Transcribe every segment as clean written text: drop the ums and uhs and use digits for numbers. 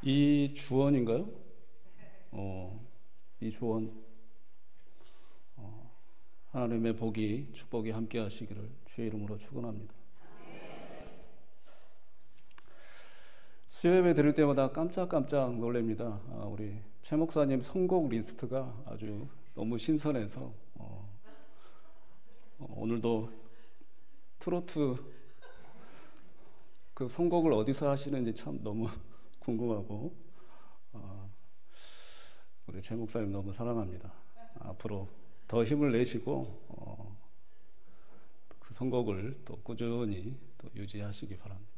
이주원인가요? 이주원. 하나님의 복이, 축복이 함께 하시기를 주의 이름으로 축원합니다. 수요예배 드릴 때마다 깜짝깜짝 놀랍니다. 우리 최 목사님 선곡 리스트가 아주 너무 신선해서 오늘도 트로트 그 선곡을 어디서 하시는지 참 너무 궁금하고 우리 최 목사님 너무 사랑합니다. 앞으로 더 힘을 내시고 그 선곡을 또 꾸준히 또 유지하시기 바랍니다.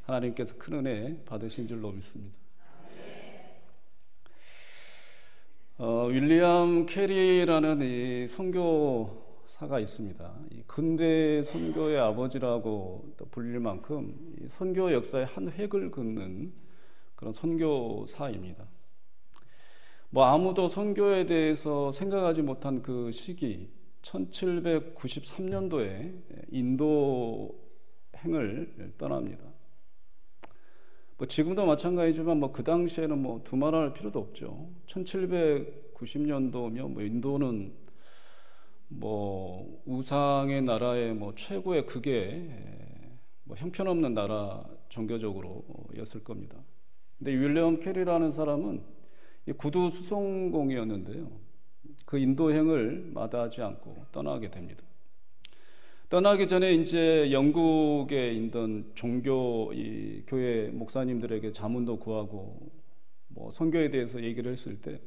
하나님께서 큰 은혜 받으신 줄로 믿습니다. 윌리엄 캐리라는 이 선교사가 있습니다. 이 근대 선교의 아버지라고 또 불릴 만큼 이 선교 역사의 한 획을 긋는 그런 선교사입니다. 아무도 선교에 대해서 생각하지 못한 그 시기 1793년도에 인도 행을 떠납니다. 지금도 마찬가지지만 그 당시에는 두말할 필요도 없죠. 1790년도면 인도는 우상의 나라의 최고의 극의 형편없는 나라 종교적으로였을 겁니다. 근데 윌리엄 캐리라는 사람은 구두 수송공이었는데요. 그 인도행을 마다하지 않고 떠나게 됩니다. 떠나기 전에 이제 영국에 있던 종교 교회 목사님들에게 자문도 구하고 선교에 대해서 얘기를 했을 때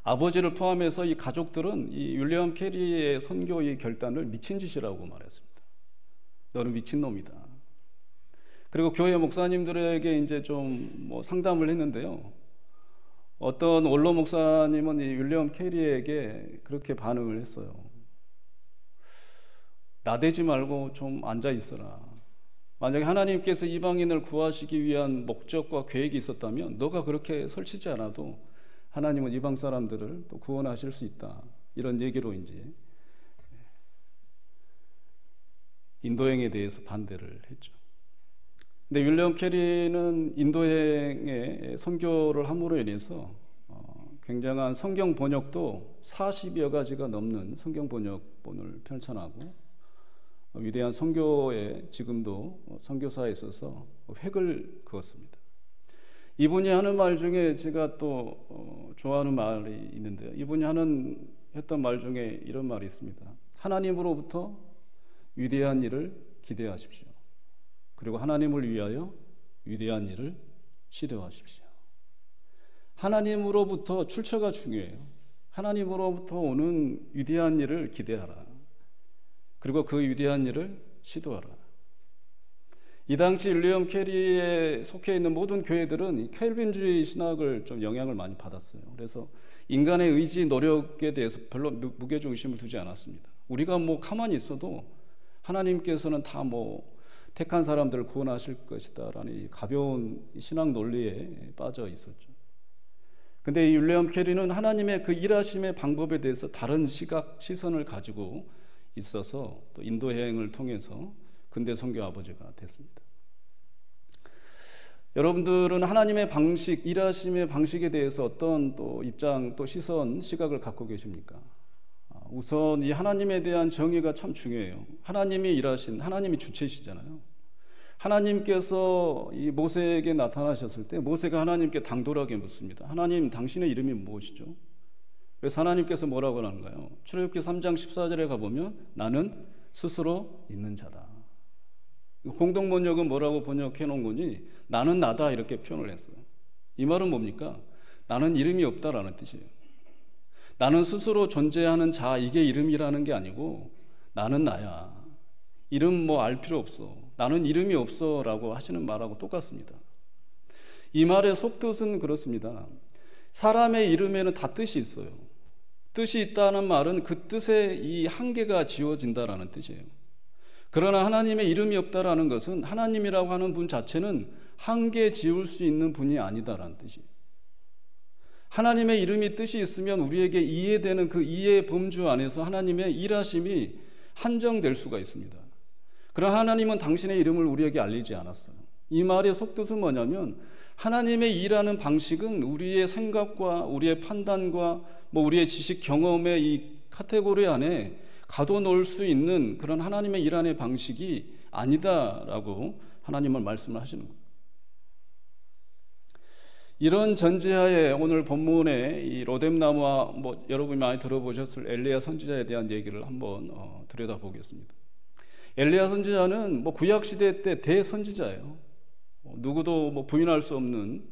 아버지를 포함해서 이 가족들은 이 윌리엄 캐리의 선교 이 결단을 미친 짓이라고 말했습니다. 너는 미친놈이다. 그리고 교회 목사님들에게 이제 좀 상담을 했는데요. 어떤 원로 목사님은 이 윌리엄 캐리에게 그렇게 반응을 했어요. 나대지 말고 좀 앉아 있어라. 만약에 하나님께서 이방인을 구하시기 위한 목적과 계획이 있었다면 너가 그렇게 설치지 않아도 하나님은 이방 사람들을 또 구원하실 수 있다. 이런 얘기로 이제 인도행에 대해서 반대를 했죠. 근데 윌리엄 캐리는 인도행에 선교를 함으로 인해서 굉장한 성경 번역도 40여 가지가 넘는 성경 번역본을 펼쳐나고 위대한 선교에 지금도 선교사에 있어서 획을 그었습니다. 이분이 하는 말 중에 제가 또 좋아하는 말이 있는데요. 이분이 했던 말 중에 이런 말이 있습니다. 하나님으로부터 위대한 일을 기대하십시오. 그리고 하나님을 위하여 위대한 일을 시도하십시오. 하나님으로부터 출처가 중요해요. 하나님으로부터 오는 위대한 일을 기대하라. 그리고 그 위대한 일을 시도하라. 이 당시 윌리엄 캐리에 속해 있는 모든 교회들은 이 켈빈주의 신학을 좀 영향을 많이 받았어요. 그래서 인간의 의지, 노력에 대해서 별로 무게중심을 두지 않았습니다. 우리가 가만히 있어도 하나님께서는 다 택한 사람들을 구원하실 것이다 라는 이 가벼운 신학 논리에 빠져 있었죠. 근데 이 윌리엄 캐리는 하나님의 그 일하심의 방법에 대해서 다른 시선을 가지고 있어서 또 인도여행을 통해서 근대 선교 아버지가 됐습니다. 여러분들은 하나님의 방식, 일하심의 방식에 대해서 어떤 또 입장, 또 시선, 시각을 갖고 계십니까? 우선 이 하나님에 대한 정의가 참 중요해요. 하나님이 일하신, 하나님이 주체시잖아요. 하나님께서 이 모세에게 나타나셨을 때 모세가 하나님께 당돌하게 묻습니다. 하나님, 당신의 이름이 무엇이죠? 그래서 하나님께서 뭐라고 하는가요? 출애굽기 3장 14절에 가보면 나는 스스로 있는 자다. 공동 번역은 뭐라고 번역해 놓은 거니? 나는 나다 이렇게 표현을 했어요. 이 말은 뭡니까? 나는 이름이 없다라는 뜻이에요. 나는 스스로 존재하는 자, 이게 이름이라는 게 아니고 나는 나야. 이름 알 필요 없어. 나는 이름이 없어 라고 하시는 말하고 똑같습니다. 이 말의 속뜻은 그렇습니다. 사람의 이름에는 다 뜻이 있어요. 뜻이 있다는 말은 그 뜻에 이 한계가 지워진다라는 뜻이에요. 그러나 하나님의 이름이 없다라는 것은 하나님이라고 하는 분 자체는 한계 지울 수 있는 분이 아니다라는 뜻이에요. 하나님의 이름이 뜻이 있으면 우리에게 이해되는 그 이해 범주 안에서 하나님의 일하심이 한정될 수가 있습니다. 그러나 하나님은 당신의 이름을 우리에게 알리지 않았어요. 이 말의 속뜻은 뭐냐면 하나님의 일하는 방식은 우리의 생각과 우리의 판단과 우리의 지식 경험의 이 카테고리 안에 가둬놓을 수 있는 그런 하나님의 일하는 방식이 아니다라고 하나님은 말씀을 하시는 거예요. 이런 전제하에 오늘 본문의 이 로뎀나무와 여러분이 많이 들어보셨을 엘리야 선지자에 대한 얘기를 한번 들여다보겠습니다. 엘리야 선지자는 구약 시대 때 대선지자예요. 누구도 부인할 수 없는,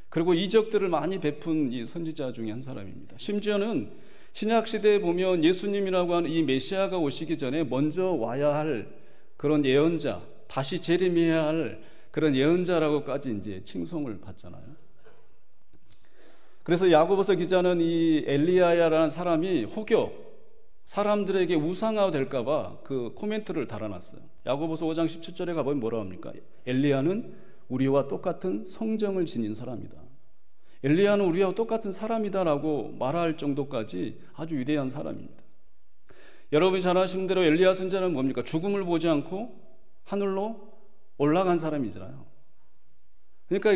그리고 이적들을 많이 베푼 이 선지자 중에 한 사람입니다. 심지어는 신약 시대에 보면 예수님이라고 하는 이 메시아가 오시기 전에 먼저 와야 할 그런 예언자, 다시 재림해야 할 그런 예언자라고까지 이제 칭송을 받잖아요. 그래서 야고보서 기자는 이 엘리야라는 사람이 혹여 사람들에게 우상화 될까봐 그 코멘트를 달아놨어요. 야고보서 5장 17절에 가보면 뭐라고 합니까? 엘리야는 우리와 똑같은 성정을 지닌 사람이다. 엘리야는 우리와 똑같은 사람이다라고 말할 정도까지 아주 위대한 사람입니다. 여러분이 잘 아시는 대로 엘리야 선지자는 뭡니까? 죽음을 보지 않고 하늘로 올라간 사람이잖아요. 그러니까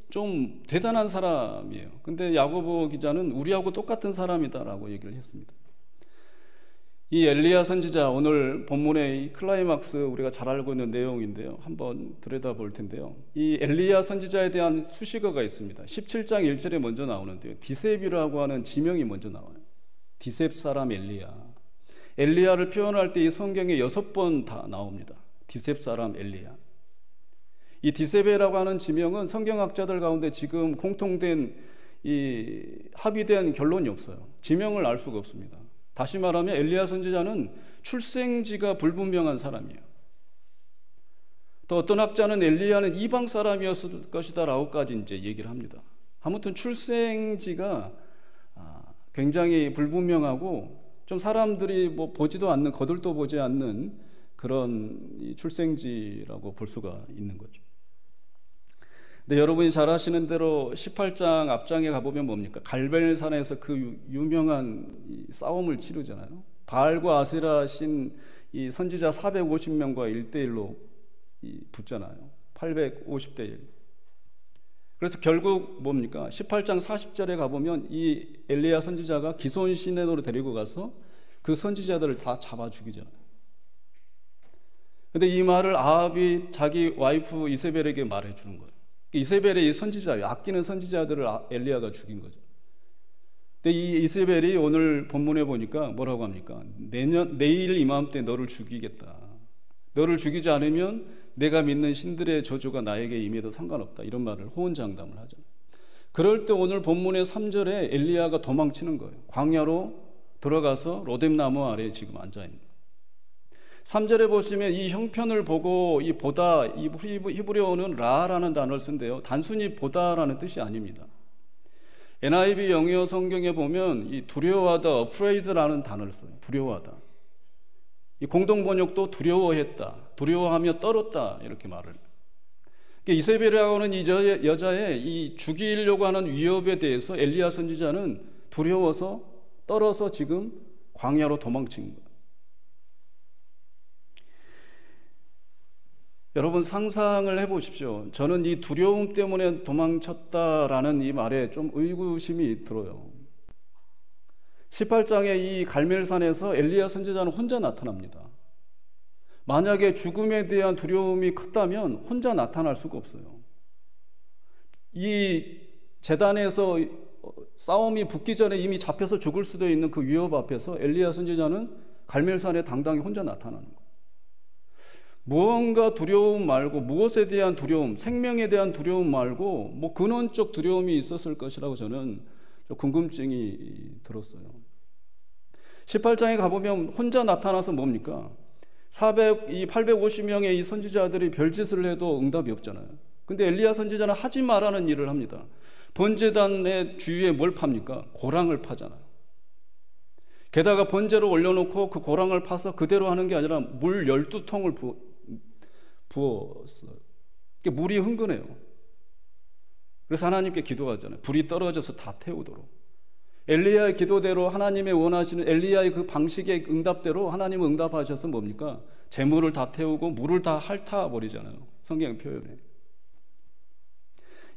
좀 대단한 사람이에요. 근데 야고보 기자는 우리하고 똑같은 사람이다라고 얘기를 했습니다. 이 엘리야 선지자, 오늘 본문의 클라이막스 우리가 잘 알고 있는 내용인데요. 한번 들여다볼 텐데요. 이 엘리야 선지자에 대한 수식어가 있습니다. 17장 1절에 먼저 나오는데요. 디셉이라고 하는 지명이 먼저 나와요. 디셉 사람 엘리야. 엘리야를 표현할 때 이 성경에 6번 다 나옵니다. 디셉 사람 엘리야. 이 디세베라고 하는 지명은 성경학자들 가운데 지금 공통된 이 합의된 결론이 없어요. 지명을 알 수가 없습니다. 다시 말하면 엘리야 선지자는 출생지가 불분명한 사람이에요. 또 어떤 학자는 엘리야는 이방 사람이었을 것이다라고까지 이제 얘기를 합니다. 아무튼 출생지가 굉장히 불분명하고 좀 사람들이 보지도 않는, 거들떠 보지 않는 그런 출생지라고 볼 수가 있는 거죠. 근데 여러분이 잘 아시는 대로 18장 앞장에 가보면 뭡니까? 갈멜산에서 그 유명한 싸움을 치르잖아요. 바알과 아세라 신 이 선지자 450명과 1대1로 붙잖아요. 850대 1. 그래서 결국 뭡니까? 18장 40절에 가보면 이 엘리야 선지자가 기손 시내로 데리고 가서 그 선지자들을 다 잡아 죽이잖아요. 근데 이 말을 아합이 자기 와이프 이세벨에게 말해 주는 거예요. 이세벨의 이 선지자예요. 아끼는 선지자들을 엘리야가 죽인 거죠. 근데 이 이세벨이 오늘 본문에 보니까 뭐라고 합니까? 내일 이맘때 너를 죽이겠다. 너를 죽이지 않으면 내가 믿는 신들의 저주가 나에게 임해도 상관없다. 이런 말을 호언장담을 하죠. 그럴 때 오늘 본문의 3절에 엘리야가 도망치는 거예요. 광야로 들어가서 로뎀나무 아래에 지금 앉아 있는 거예요. 3절에 보시면 이 형편을 보고 이 보다, 이 히브리어는 라라는 단어를 쓴대요. 단순히 보다라는 뜻이 아닙니다. NIV 영어 성경에 보면 이 두려워하다, afraid라는 단어를 써요. 두려워하다. 이 공동 번역도 두려워했다, 두려워하며 떨었다 이렇게 말을. 이세벨이라고 하는 이 여자의 이 죽이려고 하는 위협에 대해서 엘리야 선지자는 두려워서 떨어서 지금 광야로 도망친 거예요. 여러분 상상을 해보십시오. 저는 이 두려움 때문에 도망쳤다라는 이 말에 좀 의구심이 들어요. 18장의 이 갈멜산에서 엘리야 선지자는 혼자 나타납니다. 만약에 죽음에 대한 두려움이 컸다면 혼자 나타날 수가 없어요. 이 제단에서 싸움이 붙기 전에 이미 잡혀서 죽을 수도 있는 그 위협 앞에서 엘리야 선지자는 갈멜산에 당당히 혼자 나타나는 거예요. 무언가 두려움 말고, 무엇에 대한 두려움, 생명에 대한 두려움 말고 근원적 두려움이 있었을 것이라고 저는 좀 궁금증이 들었어요. 18장에 가보면 혼자 나타나서 뭡니까? 850명의 이 선지자들이 별짓을 해도 응답이 없잖아요. 근데 엘리야 선지자는 하지 말라는 일을 합니다. 번제단의 주위에 뭘 팝니까? 고랑을 파잖아요. 게다가 번제를 올려놓고 그 고랑을 파서 그대로 하는 게 아니라 물 12통을 부었어요. 물이 흥건해요. 그래서 하나님께 기도하잖아요. 불이 떨어져서 다 태우도록. 엘리야의 기도대로 하나님의 원하시는 엘리야의 그 방식의 응답대로 하나님은 응답하셔서 뭡니까? 재물을 다 태우고 물을 다 핥아버리잖아요. 성경 표현에.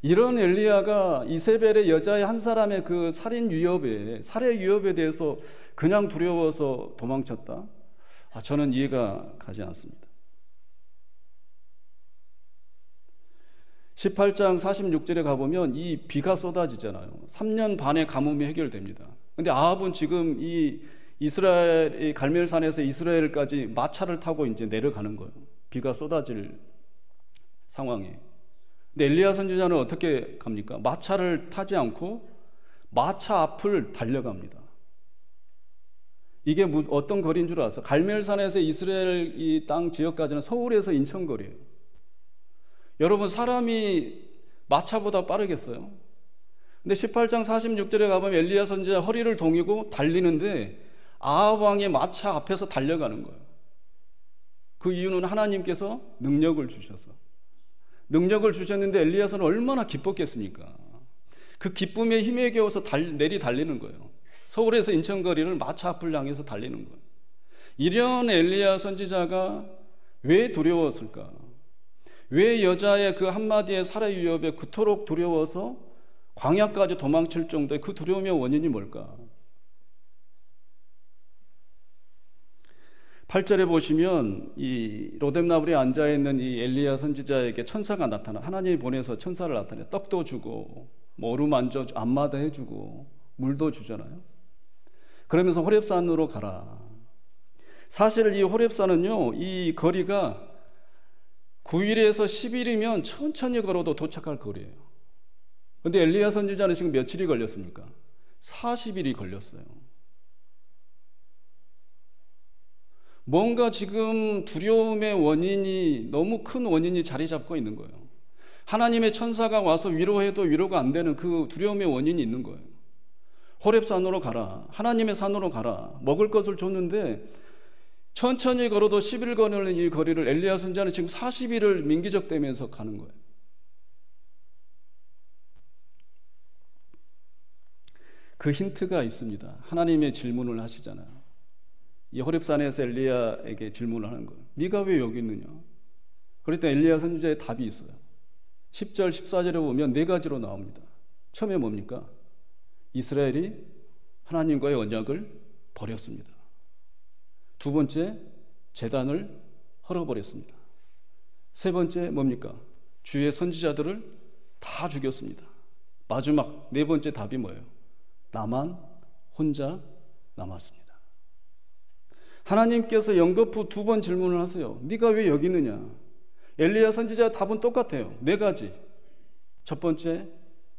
이런 엘리야가 이세벨의 여자의 한 사람의 그 살인 위협에, 살해 위협에 대해서 그냥 두려워서 도망쳤다? 저는 이해가 가지 않습니다. 18장 46절에 가보면 이 비가 쏟아지잖아요. 3년 반의 가뭄이 해결됩니다. 근데 아합은 지금 이 이스라엘 갈멜산에서 이스라엘까지 마차를 타고 이제 내려가는 거예요. 비가 쏟아질 상황에. 근데 엘리야 선지자는 어떻게 갑니까? 마차를 타지 않고 마차 앞을 달려갑니다. 이게 어떤 거리인 줄 아세요? 갈멜산에서 이스라엘 이 땅 지역까지는 서울에서 인천 거리예요. 여러분, 사람이 마차보다 빠르겠어요? 근데 18장 46절에 가보면 엘리야 선지자 허리를 동이고 달리는데 아합 왕의 마차 앞에서 달려가는 거예요. 그 이유는 하나님께서 능력을 주셔서. 능력을 주셨는데 엘리야서는 얼마나 기뻤겠습니까? 그 기쁨에 힘에 겨워서 내리 달리는 거예요. 서울에서 인천 거리를 마차 앞을 향해서 달리는 거예요. 이런 엘리야 선지자가 왜 두려웠을까? 왜 여자의 그 한마디의 살해 위협에 그토록 두려워서 광야까지 도망칠 정도의 그 두려움의 원인이 뭘까? 8절에 보시면 이 로뎀나무에 앉아있는 이 엘리야 선지자에게 천사가 나타나, 하나님이 보내서 천사를 나타내 떡도 주고 뭐 어루만져 안마도 해주고 물도 주잖아요. 그러면서 호렙산으로 가라. 사실 이 호렙산은요, 이 거리가 9일에서 10일이면 천천히 걸어도 도착할 거리예요. 근데 엘리야 선지자는 지금 며칠이 걸렸습니까? 40일이 걸렸어요. 뭔가 지금 두려움의 원인이, 너무 큰 원인이 자리 잡고 있는 거예요. 하나님의 천사가 와서 위로해도 위로가 안 되는 그 두려움의 원인이 있는 거예요. 호렙산으로 가라. 하나님의 산으로 가라. 먹을 것을 줬는데 천천히 걸어도 10일 거리는 이 거리를 엘리야 선지자는 지금 40일을 민기적대면서 가는 거예요. 그 힌트가 있습니다. 하나님의 질문을 하시잖아요. 이 호렙산에서 엘리야에게 질문을 하는 거예요. 네가 왜 여기 있느냐? 그랬더니 엘리야 선지자의 답이 있어요. 10절 14절에 보면 네 가지로 나옵니다. 처음에 뭡니까? 이스라엘이 하나님과의 언약을 버렸습니다. 두 번째, 제단을 헐어버렸습니다. 세 번째 뭡니까? 주의 선지자들을 다 죽였습니다. 마지막 네 번째 답이 뭐예요? 나만 혼자 남았습니다. 하나님께서 연거푸 두 번 질문을 하세요. 네가 왜 여기 있느냐? 엘리야 선지자 답은 똑같아요. 네 가지. 첫 번째,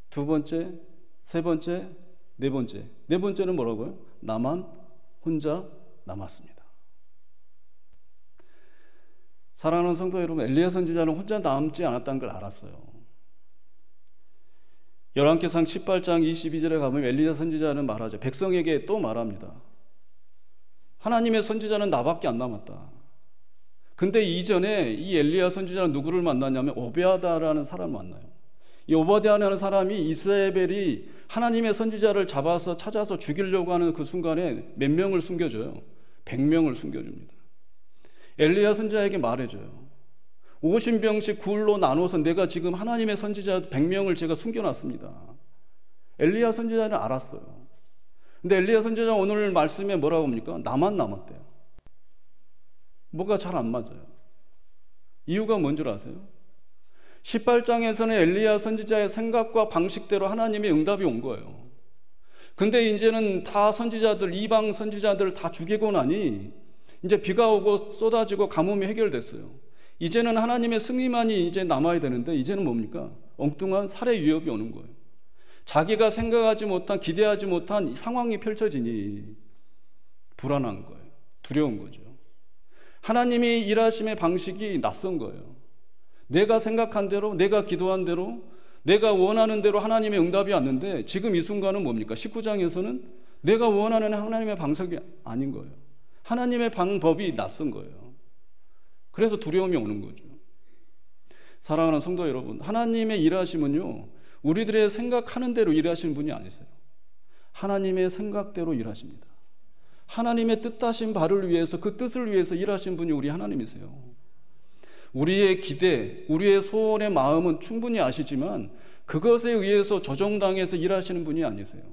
두 번째, 세 번째, 네 번째. 네 번째는 뭐라고요? 나만 혼자 남았습니다. 사랑하는 성도 여러분, 엘리야 선지자는 혼자 남지 않았다는 걸 알았어요. 열왕기상 18장 22절에 가면 엘리야 선지자는 말하죠. 백성에게 또 말합니다. 하나님의 선지자는 나밖에 안 남았다. 근데 이전에 이 엘리야 선지자는 누구를 만났냐면 오베아다라는 사람을 만나요. 이 오바댜라는 사람이 이세벨이 하나님의 선지자를 잡아서 찾아서 죽이려고 하는 그 순간에 몇 명을 숨겨줘요? 100명을 숨겨줍니다. 엘리야 선지자에게 말해줘요. 50병씩 굴로 나눠서 내가 지금 하나님의 선지자 100명을 제가 숨겨놨습니다. 엘리야 선지자는 알았어요. 근데 엘리야 선지자 오늘 말씀에 뭐라고 합니까? 나만 남았대요. 뭐가 잘 안 맞아요. 이유가 뭔 줄 아세요? 18장에서는 엘리야 선지자의 생각과 방식대로 하나님의 응답이 온 거예요. 근데 이제는 다 선지자들, 이방 선지자들 다 죽이고 나니 이제 비가 오고 쏟아지고 가뭄이 해결됐어요. 이제는 하나님의 승리만이 이제 남아야 되는데 이제는 뭡니까? 엉뚱한 살해 위협이 오는 거예요. 자기가 생각하지 못한, 기대하지 못한 상황이 펼쳐지니 불안한 거예요. 두려운 거죠. 하나님이 일하심의 방식이 낯선 거예요. 내가 생각한 대로, 내가 기도한 대로, 내가 원하는 대로 하나님의 응답이 왔는데 지금 이 순간은 뭡니까? 19장에서는 내가 원하는 하나님의 방식이 아닌 거예요. 하나님의 방법이 낯선 거예요. 그래서 두려움이 오는 거죠. 사랑하는 성도 여러분, 하나님의 일하심은요, 우리들의 생각하는 대로 일하시는 분이 아니세요. 하나님의 생각대로 일하십니다. 하나님의 뜻하신 바를 위해서, 그 뜻을 위해서 일하신 분이 우리 하나님이세요. 우리의 기대, 우리의 소원의 마음은 충분히 아시지만 그것에 의해서 조종당해서 일하시는 분이 아니세요.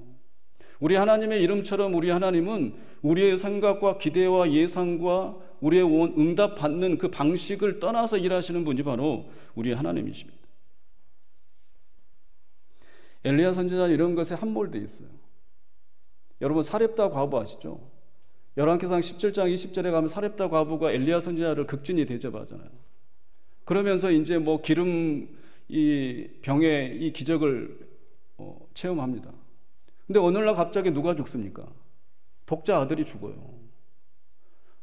우리 하나님의 이름처럼 우리 하나님은 우리의 생각과 기대와 예상과 우리의 응답받는 그 방식을 떠나서 일하시는 분이 바로 우리 하나님이십니다. 엘리야 선지자는 이런 것에 함몰되어 있어요. 여러분 사렙다 과부 아시죠? 열왕기상 17장 20절에 가면 사렙다 과부가 엘리야 선지자를 극진히 대접하잖아요. 그러면서 이제 뭐 기름 이 병의 이 기적을 체험합니다. 근데 어느 날 갑자기 누가 죽습니까? 독자 아들이 죽어요.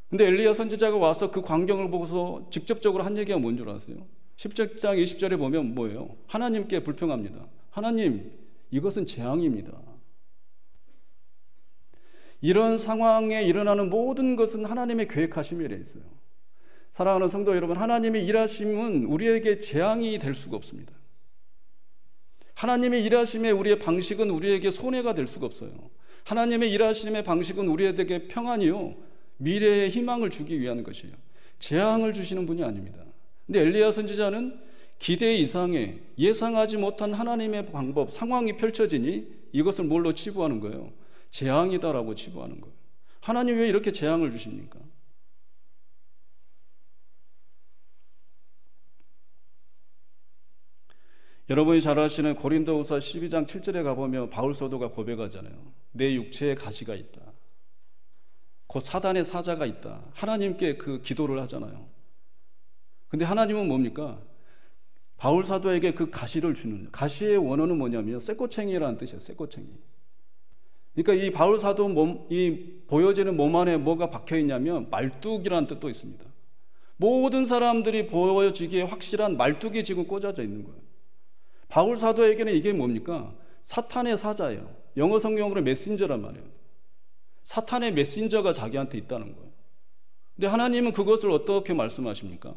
근데 엘리야 선지자가 와서 그 광경을 보고서 직접적으로 한 얘기가 뭔 줄 아세요? 17장 20절에 보면 뭐예요? 하나님께 불평합니다. 하나님, 이것은 재앙입니다. 이런 상황에 일어나는 모든 것은 하나님의 계획하심에 있어요. 사랑하는 성도 여러분, 하나님의 일하심은 우리에게 재앙이 될 수가 없습니다. 하나님의 일하심의 우리의 방식은 우리에게 손해가 될 수가 없어요. 하나님의 일하심의 방식은 우리에게 평안이요, 미래의 희망을 주기 위한 것이에요. 재앙을 주시는 분이 아닙니다. 근데 엘리야 선지자는 기대 이상의 예상하지 못한 하나님의 방법, 상황이 펼쳐지니 이것을 뭘로 치부하는 거예요? 재앙이다라고 치부하는 거예요. 하나님 왜 이렇게 재앙을 주십니까? 여러분이 잘 아시는 고린도후서 12장 7절에 가보면 바울 사도가 고백하잖아요. 내 육체에 가시가 있다. 곧 사단의 사자가 있다. 하나님께 그 기도를 하잖아요. 근데 하나님은 뭡니까? 바울 사도에게 그 가시를 주는, 가시의 원어는 뭐냐면 쇠꼬챙이라는 뜻이에요. 쇠꼬챙이. 그러니까 이 바울 사도 이 보여지는 몸 안에 뭐가 박혀 있냐면 말뚝이라는 뜻도 있습니다. 모든 사람들이 보여지기에 확실한 말뚝이 지금 꽂아져 있는 거예요. 바울 사도에게는 이게 뭡니까? 사탄의 사자예요. 영어 성경으로 메신저란 말이에요. 사탄의 메신저가 자기한테 있다는 거예요. 근데 하나님은 그것을 어떻게 말씀하십니까?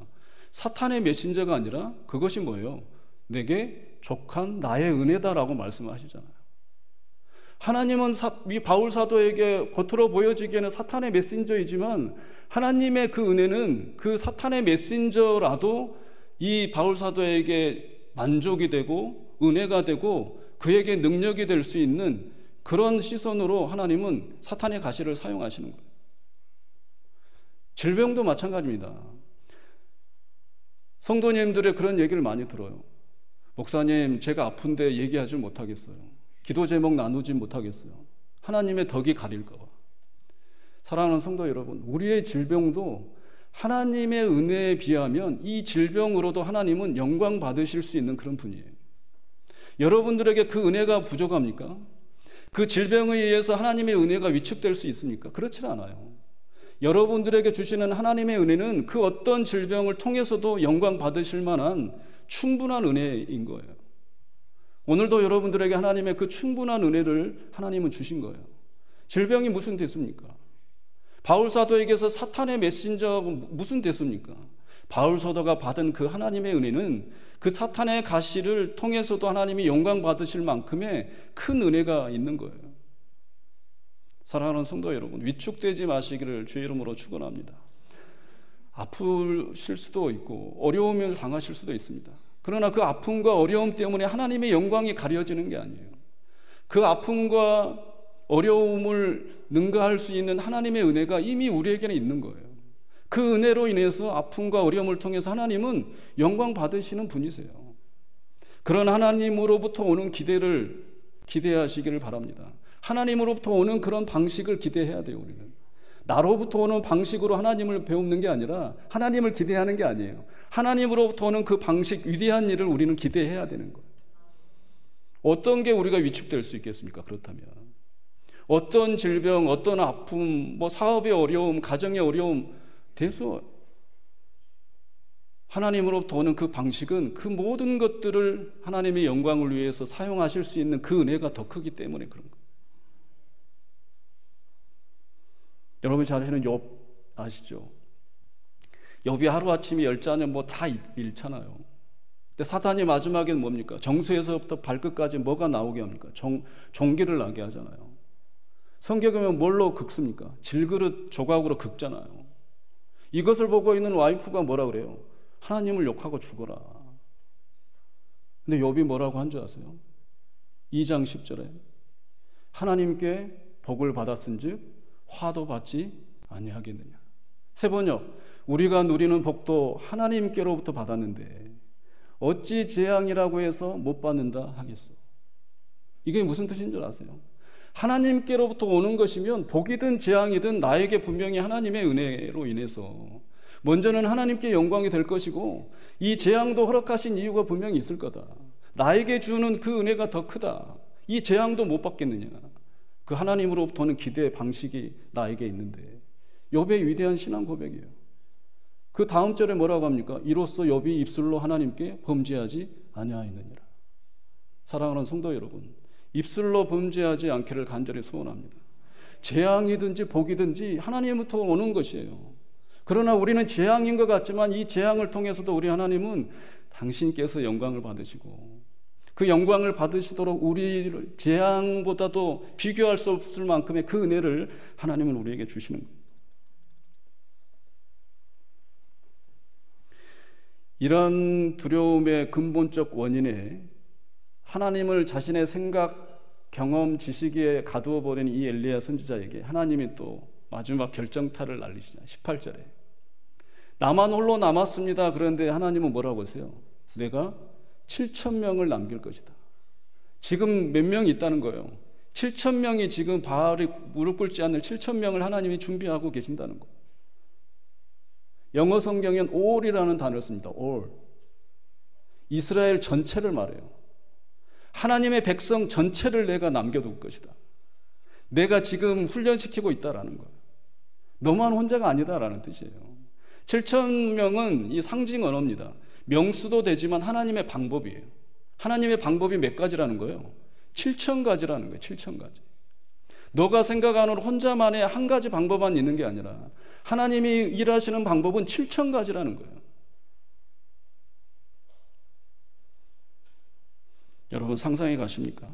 사탄의 메신저가 아니라 그것이 뭐예요? 내게 족한 나의 은혜다라고 말씀하시잖아요. 하나님은 이 바울 사도에게 겉으로 보여지기에는 사탄의 메신저이지만 하나님의 그 은혜는 그 사탄의 메신저라도 이 바울 사도에게 만족이 되고 은혜가 되고 그에게 능력이 될 수 있는 그런 시선으로 하나님은 사탄의 가시를 사용하시는 거예요. 질병도 마찬가지입니다. 성도님들의 그런 얘기를 많이 들어요. 목사님, 제가 아픈데 얘기하지 못하겠어요. 기도 제목 나누지 못하겠어요. 하나님의 덕이 가릴까 봐. 사랑하는 성도 여러분, 우리의 질병도 하나님의 은혜에 비하면 이 질병으로도 하나님은 영광 받으실 수 있는 그런 분이에요. 여러분들에게 그 은혜가 부족합니까? 그 질병에 의해서 하나님의 은혜가 위축될 수 있습니까? 그렇지 않아요. 여러분들에게 주시는 하나님의 은혜는 그 어떤 질병을 통해서도 영광 받으실 만한 충분한 은혜인 거예요. 오늘도 여러분들에게 하나님의 그 충분한 은혜를 하나님은 주신 거예요. 질병이 무슨 대수입니까? 바울 사도에게서 사탄의 메신저가 무슨 대수입니까? 바울 사도가 받은 그 하나님의 은혜는 그 사탄의 가시를 통해서도 하나님이 영광 받으실 만큼의 큰 은혜가 있는 거예요. 사랑하는 성도 여러분, 위축되지 마시기를 주의 이름으로 축원합니다. 아프실 수도 있고 어려움을 당하실 수도 있습니다. 그러나 그 아픔과 어려움 때문에 하나님의 영광이 가려지는 게 아니에요. 그 아픔과 어려움을 능가할 수 있는 하나님의 은혜가 이미 우리에게는 있는 거예요. 그 은혜로 인해서 아픔과 어려움을 통해서 하나님은 영광 받으시는 분이세요. 그런 하나님으로부터 오는 기대를 기대하시기를 바랍니다. 하나님으로부터 오는 그런 방식을 기대해야 돼요. 우리는 나로부터 오는 방식으로 하나님을 배우는 게 아니라 하나님을 기대하는 게 아니에요. 하나님으로부터 오는 그 방식, 위대한 일을 우리는 기대해야 되는 거예요. 어떤 게 우리가 위축될 수 있겠습니까? 그렇다면 어떤 질병, 어떤 아픔, 뭐 사업의 어려움, 가정의 어려움, 대수 하나님으로부터 오는 그 방식은 그 모든 것들을 하나님의 영광을 위해서 사용하실 수 있는 그 은혜가 더 크기 때문에 그런 거예요. 여러분 잘 아시는 욥 아시죠? 욥이 하루아침에 열자면 뭐 다 잃잖아요. 근데 사단이 마지막에는 뭡니까? 정수에서부터 발끝까지 뭐가 나오게 합니까? 종기를 나게 하잖아요. 성경에 보면 뭘로 긁습니까? 질그릇 조각으로 긁잖아요. 이것을 보고 있는 와이프가 뭐라 그래요? 하나님을 욕하고 죽어라. 근데 욥이 뭐라고 한 줄 아세요? 2장 10절에 하나님께 복을 받았은즉 화도 받지 아니하겠느냐. 세 번역, 우리가 누리는 복도 하나님께로부터 받았는데 어찌 재앙이라고 해서 못 받는다 하겠어. 이게 무슨 뜻인 줄 아세요? 하나님께로부터 오는 것이면 복이든 재앙이든 나에게 분명히 하나님의 은혜로 인해서 먼저는 하나님께 영광이 될 것이고 이 재앙도 허락하신 이유가 분명히 있을 거다. 나에게 주는 그 은혜가 더 크다. 이 재앙도 못 받겠느냐. 그 하나님으로부터 오는 기대의 방식이 나에게 있는데 욥의 위대한 신앙 고백이에요. 그 다음 절에 뭐라고 합니까? 이로써 욥이 입술로 하나님께 범죄하지 아니하였느니라. 사랑하는 성도 여러분, 입술로 범죄하지 않기를 간절히 소원합니다. 재앙이든지 복이든지 하나님부터 오는 것이에요. 그러나 우리는 재앙인 것 같지만 이 재앙을 통해서도 우리 하나님은 당신께서 영광을 받으시고 그 영광을 받으시도록 우리를 재앙보다도 비교할 수 없을 만큼의 그 은혜를 하나님은 우리에게 주시는 거예요. 이런 두려움의 근본적 원인에 하나님을 자신의 생각, 경험, 지식에 가두어 버린 이 엘리야 선지자에게 하나님이 또 마지막 결정타를 날리시잖아요. 18절에 나만 홀로 남았습니다. 그런데 하나님은 뭐라고 하세요? 내가 7,000명을 남길 것이다. 지금 몇 명이 있다는 거예요. 7,000명이 지금 바알이 무릎 꿇지 않을 7,000명을 하나님이 준비하고 계신다는 거예요. 영어 성경엔 all이라는 단어를 씁니다. all. 이스라엘 전체를 말해요. 하나님의 백성 전체를 내가 남겨둘 것이다. 내가 지금 훈련시키고 있다라는 거예요. 너만 혼자가 아니다라는 뜻이에요. 7,000명은 이 상징 언어입니다. 명수도 되지만 하나님의 방법이에요. 하나님의 방법이 몇 가지라는 거예요? 7,000가지라는 거예요. 7,000가지. 너가 생각하는 혼자만의 한 가지 방법만 있는 게 아니라 하나님이 일하시는 방법은 7,000가지라는 거예요. 여러분 상상해 가십니까?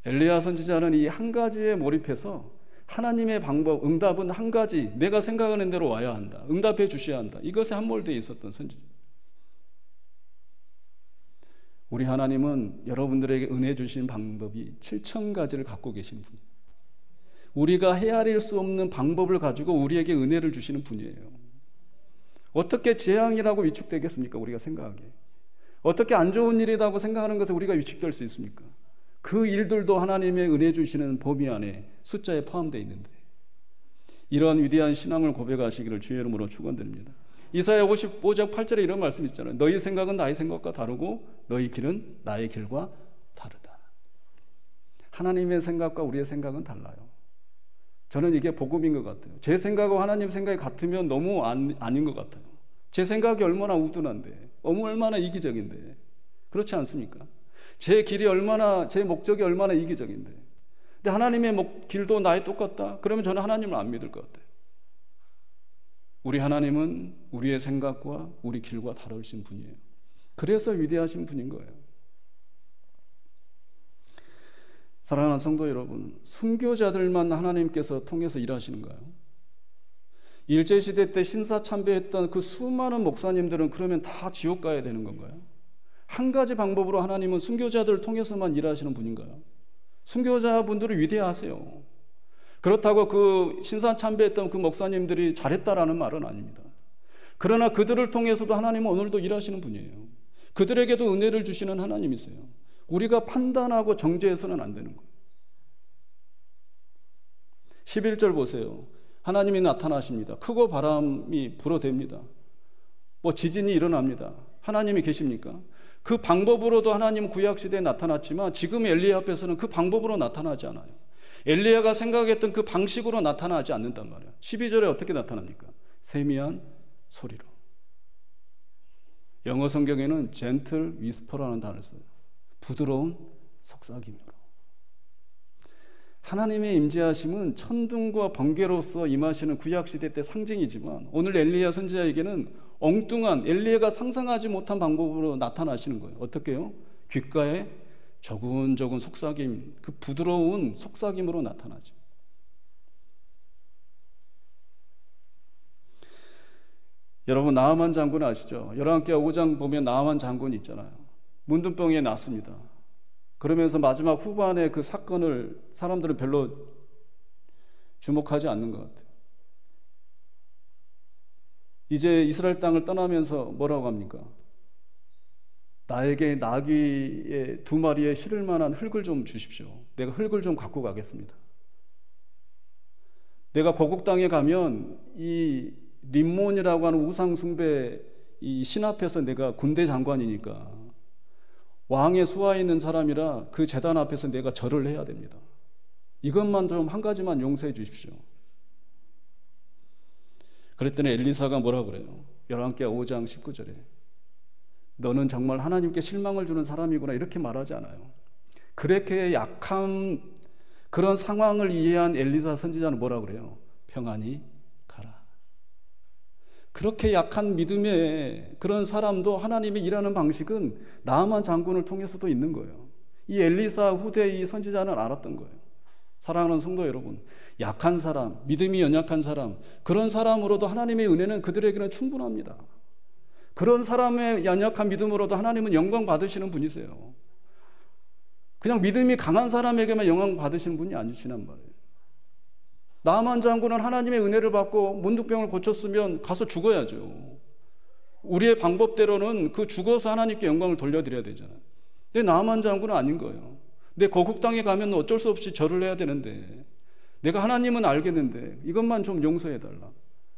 엘리야 선지자는 이 한 가지에 몰입해서 하나님의 방법, 응답은 한 가지, 내가 생각하는 대로 와야 한다. 응답해 주셔야 한다. 이것에 함몰되어 있었던 선지자. 우리 하나님은 여러분들에게 은혜 주신 방법이 7,000가지를 갖고 계신 분이에요. 우리가 헤아릴 수 없는 방법을 가지고 우리에게 은혜를 주시는 분이에요. 어떻게 재앙이라고 위축되겠습니까? 우리가 생각하기에. 어떻게 안 좋은 일이라고 생각하는 것에 우리가 위축될 수 있습니까? 그 일들도 하나님의 은혜 주시는 범위 안에 숫자에 포함되어 있는데 이러한 위대한 신앙을 고백하시기를 주의 이름으로 축원드립니다. 이사야 55장 8절에 이런 말씀이 있잖아요. 너희 생각은 나의 생각과 다르고 너희 길은 나의 길과 다르다. 하나님의 생각과 우리의 생각은 달라요. 저는 이게 복음인 것 같아요. 제 생각과 하나님 생각이 같으면 너무 아닌 것 같아요. 제 생각이 얼마나 우둔한데, 얼마나 이기적인데, 그렇지 않습니까? 제 길이 얼마나, 제 목적이 얼마나 이기적인데, 근데 하나님의 길도 나의 똑같다? 그러면 저는 하나님을 안 믿을 것 같아요. 우리 하나님은 우리의 생각과 우리 길과 다르신 분이에요. 그래서 위대하신 분인 거예요. 사랑하는 성도 여러분, 순교자들만 하나님께서 통해서 일하시는가요? 일제시대 때 신사참배했던 그 수많은 목사님들은 그러면 다 지옥 가야 되는 건가요? 한 가지 방법으로 하나님은 순교자들을 통해서만 일하시는 분인가요? 순교자분들이 위대하세요. 그렇다고 그 신사참배했던 그 목사님들이 잘했다라는 말은 아닙니다. 그러나 그들을 통해서도 하나님은 오늘도 일하시는 분이에요. 그들에게도 은혜를 주시는 하나님이세요. 우리가 판단하고 정죄해서는 안 되는 거예요. 11절 보세요. 하나님이 나타나십니다. 크고 바람이 불어댑니다. 지진이 일어납니다. 하나님이 계십니까? 그 방법으로도 하나님은 구약시대에 나타났지만 지금 엘리야 앞에서는 그 방법으로 나타나지 않아요. 엘리야가 생각했던 그 방식으로 나타나지 않는단 말이에요. 12절에 어떻게 나타납니까? 세미한 소리로. 영어 성경에는 gentle whisper라는 단어를 써요. 부드러운 속삭임으로. 하나님의 임재하심은 천둥과 번개로서 임하시는 구약시대 때 상징이지만 오늘 엘리야 선지자에게는 엉뚱한 엘리야가 상상하지 못한 방법으로 나타나시는 거예요. 어떻게 해요? 귓가에 조근조근 속삭임, 그 부드러운 속삭임으로 나타나죠. 여러분 나하만 장군 아시죠? 열왕기하 5장 보면 나하만 장군이 있잖아요. 문둥병에 났습니다. 그러면서 마지막 후반에 그 사건을 사람들은 별로 주목하지 않는 것 같아요. 이제 이스라엘 땅을 떠나면서 뭐라고 합니까? 나에게 나귀의 2마리에 실을 만한 흙을 좀 주십시오. 내가 흙을 좀 갖고 가겠습니다. 내가 고국 땅에 가면 이 림몬이라고 하는 우상 숭배 이 신 앞에서 내가 군대 장관이니까 왕의 수하에 있는 사람이라 그 제단 앞에서 내가 절을 해야 됩니다. 이것만 좀 한 가지만 용서해 주십시오. 그랬더니 엘리사가 뭐라 그래요? 열왕기하 5장 19절에 너는 정말 하나님께 실망을 주는 사람이구나 이렇게 말하지 않아요. 그렇게 약한 그런 상황을 이해한 엘리사 선지자는 뭐라 그래요? 평안히 가라. 그렇게 약한 믿음의 그런 사람도 하나님이 일하는 방식은 나아만 장군을 통해서도 있는 거예요. 이 엘리사 후대 이 선지자는 알았던 거예요. 사랑하는 성도 여러분, 약한 사람, 믿음이 연약한 사람, 그런 사람으로도 하나님의 은혜는 그들에게는 충분합니다. 그런 사람의 연약한 믿음으로도 하나님은 영광 받으시는 분이세요. 그냥 믿음이 강한 사람에게만 영광 받으시는 분이 아니시란 말이에요. 나만 장군은 하나님의 은혜를 받고 문둥병을 고쳤으면 가서 죽어야죠. 우리의 방법대로는 그 죽어서 하나님께 영광을 돌려드려야 되잖아요. 근데 나만 장군은 아닌 거예요. 내 고국 땅에 가면 어쩔 수 없이 절을 해야 되는데 내가 하나님은 알겠는데 이것만 좀 용서해달라.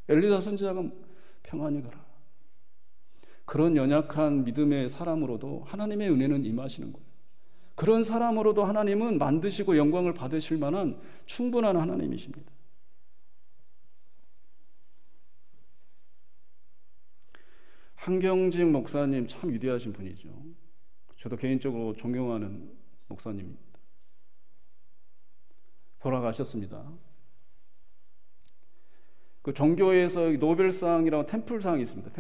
엘리사 선지자가 평안히 가라. 그런 연약한 믿음의 사람으로도 하나님의 은혜는 임하시는 거예요. 그런 사람으로도 하나님은 만드시고 영광을 받으실 만한 충분한 하나님이십니다. 한경직 목사님 참 위대하신 분이죠. 저도 개인적으로 존경하는 목사님입니다. 돌아가셨습니다. 그 종교에서 노벨상이라고 템플상이 있습니다.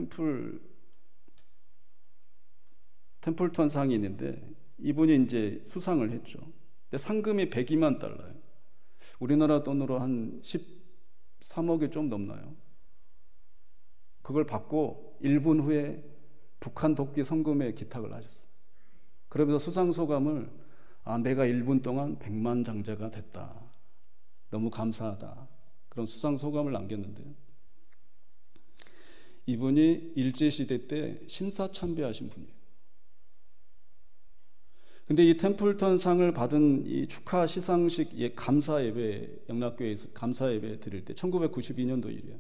템플턴 상이 있는데 이분이 이제 수상을 했죠. 근데 상금이 102만 달러예요. 우리나라 돈으로 한 13억이 좀 넘나요? 그걸 받고 1분 후에 북한 독기 성금에 기탁을 하셨어요. 그러면서 수상소감을 내가 1분 동안 100만 장자가 됐다. 너무 감사하다. 그런 수상소감을 남겼는데요. 이분이 일제시대 때 신사참배하신 분이에요. 근데 이 템플턴 상을 받은 이 축하 시상식 감사예배, 영락교회에서 감사예배 드릴 때 1992년도 일이에요.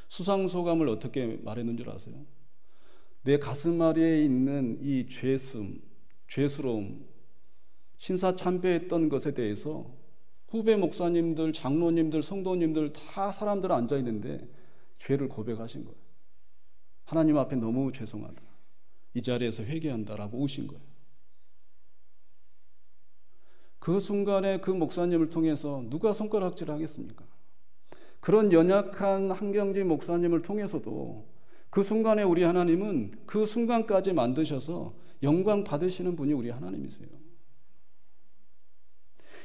수상소감을 어떻게 말했는 줄 아세요? 내 가슴 아래에 있는 이 죄스러움, 신사참배했던 것에 대해서 후배 목사님들, 장로님들, 성도님들 다 사람들 앉아있는데 죄를 고백하신 거예요. 하나님 앞에 너무 죄송하다. 이 자리에서 회개한다라고 우신 거예요. 그 순간에 그 목사님을 통해서 누가 손가락질 하겠습니까? 그런 연약한 한경직 목사님을 통해서도 그 순간에 우리 하나님은 그 순간까지 만드셔서 영광 받으시는 분이 우리 하나님이세요.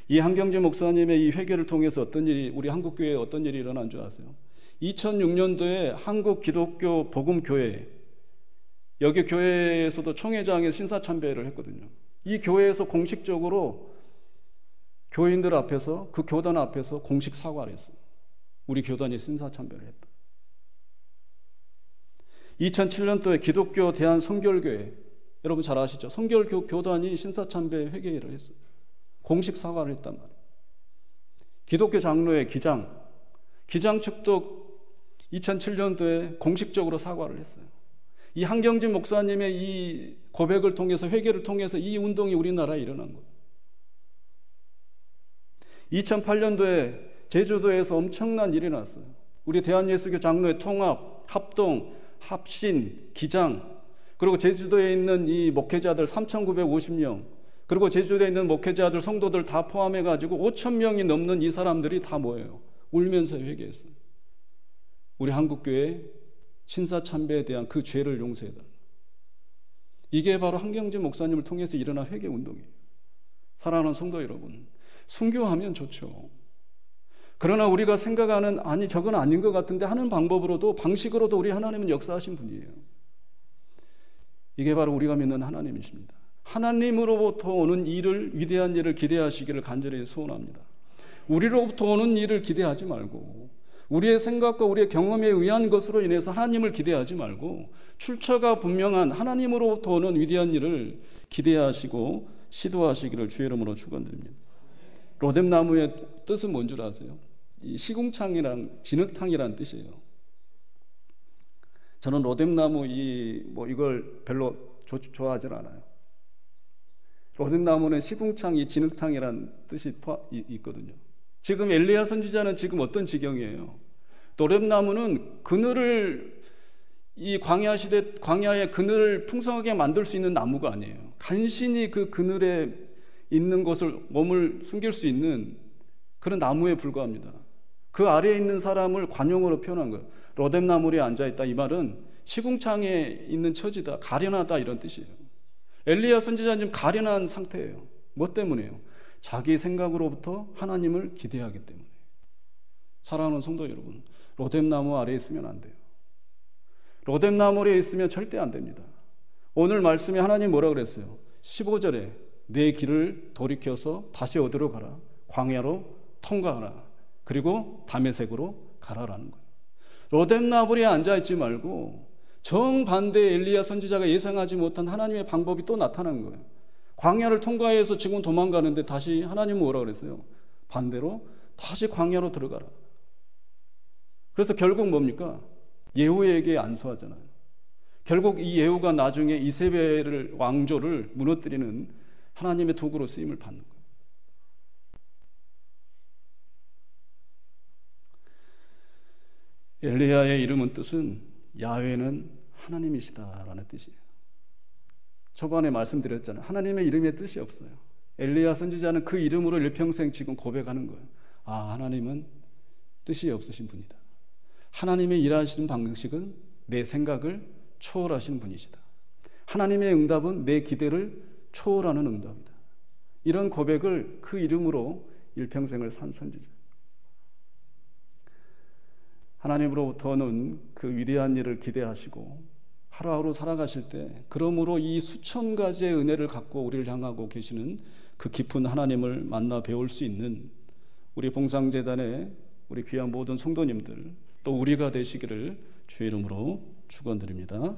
이 한경직 목사님의 이 회개를 통해서 어떤 일이, 우리 한국교회에 어떤 일이 일어난 줄 아세요? 2006년도에 한국 기독교 복음교회, 여기 교회에서도 총회장에 신사참배를 했거든요. 이 교회에서 공식적으로 교인들 앞에서, 그 교단 앞에서 공식 사과를 했어요. 우리 교단이 신사참배를 했다. 2007년도에 기독교 대한성결교회, 여러분 잘 아시죠? 성결교단이 신사참배 회개를 했어요. 공식 사과를 했단 말이에요. 기독교 장로회 기장 측도 2007년도에 공식적으로 사과를 했어요. 이 한경직 목사님의 이 고백을 통해서, 회개를 통해서 이 운동이 우리나라에 일어난 거예요. 2008년도에 제주도에서 엄청난 일이 났어요. 우리 대한예수교 장로회 통합, 합동, 합신, 기장, 그리고 제주도에 있는 이 목회자들 3,950명, 그리고 제주도에 있는 목회자들, 성도들 다 포함해가지고 5,000명이 넘는 이 사람들이 다 모여요. 울면서 회개했어요. 우리 한국교회 신사참배에 대한 그 죄를 용서해달라. 이게 바로 한경직 목사님을 통해서 일어난 회개 운동이에요. 사랑하는 성도 여러분, 순교하면 좋죠. 그러나 우리가 생각하는 아니 저건 아닌 것 같은데 하는 방법으로도, 방식으로도 우리 하나님은 역사하신 분이에요. 이게 바로 우리가 믿는 하나님이십니다. 하나님으로부터 오는 일을, 위대한 일을 기대하시기를 간절히 소원합니다. 우리로부터 오는 일을 기대하지 말고, 우리의 생각과 우리의 경험에 의한 것으로 인해서 하나님을 기대하지 말고, 출처가 분명한 하나님으로부터 오는 위대한 일을 기대하시고 시도하시기를 주의 이름으로 축원드립니다. 로뎀나무의 뜻은 뭔 줄 아세요? 이 시궁창이랑 진흙탕이라는 뜻이에요. 저는 로뎀나무 이걸 별로 좋아하지 않아요. 로뎀나무는 시궁창, 진흙탕이라는 뜻이 있거든요. 지금 엘리야 선지자는 지금 어떤 지경이에요? 로뎀나무는 그늘을, 이 광야 시대, 광야의 그늘을 풍성하게 만들 수 있는 나무가 아니에요. 간신히 그 그늘에 있는 것을, 몸을 숨길 수 있는 그런 나무에 불과합니다. 그 아래에 있는 사람을 관용으로 표현한 거예요. 로뎀나무에 앉아있다, 이 말은 시궁창에 있는 처지다, 가련하다, 이런 뜻이에요. 엘리야 선지자는 지금 가련한 상태예요. 뭐 때문에요? 자기 생각으로부터 하나님을 기대하기 때문에. 사랑하는 성도 여러분, 로뎀나무 아래에 있으면 안 돼요. 로뎀나무 아래에 있으면 절대 안 됩니다. 오늘 말씀에 하나님 뭐라 그랬어요? 15절에 내 길을 돌이켜서 다시 어디로 가라? 광야로 통과하라. 그리고 다메섹으로 가라라는 거예요. 로뎀나무에 앉아있지 말고 정반대의 엘리야 선지자가 예상하지 못한 하나님의 방법이 또 나타난 거예요. 광야를 통과해서 지금 도망가는데 다시 하나님은 뭐라 그랬어요? 반대로 다시 광야로 들어가라. 그래서 결국 뭡니까? 예후에게 안수하잖아요. 결국 이 예후가 나중에 이세벨을, 왕조를 무너뜨리는 하나님의 도구로 쓰임을 받는 거예요. 엘리야의 이름은 뜻은 야훼는 하나님이시다라는 뜻이에요. 초반에 말씀드렸잖아요. 하나님의 이름에 뜻이 없어요. 엘리야 선지자는 그 이름으로 일평생 지금 고백하는 거예요. 아, 하나님은 뜻이 없으신 분이다. 하나님의 일하시는 방식은 내 생각을 초월하시는 분이시다. 하나님의 응답은 내 기대를 초월하는 응답이다. 이런 고백을 그 이름으로 일평생을 산 선지자. 하나님으로부터는 그 위대한 일을 기대하시고 하루하루 살아가실 때, 그러므로 이 수천 가지의 은혜를 갖고 우리를 향하고 계시는 그 깊은 하나님을 만나 배울 수 있는 우리 봉상재단의 우리 귀한 모든 성도님들, 또 우리가 되시기를 주의 이름으로 축원드립니다.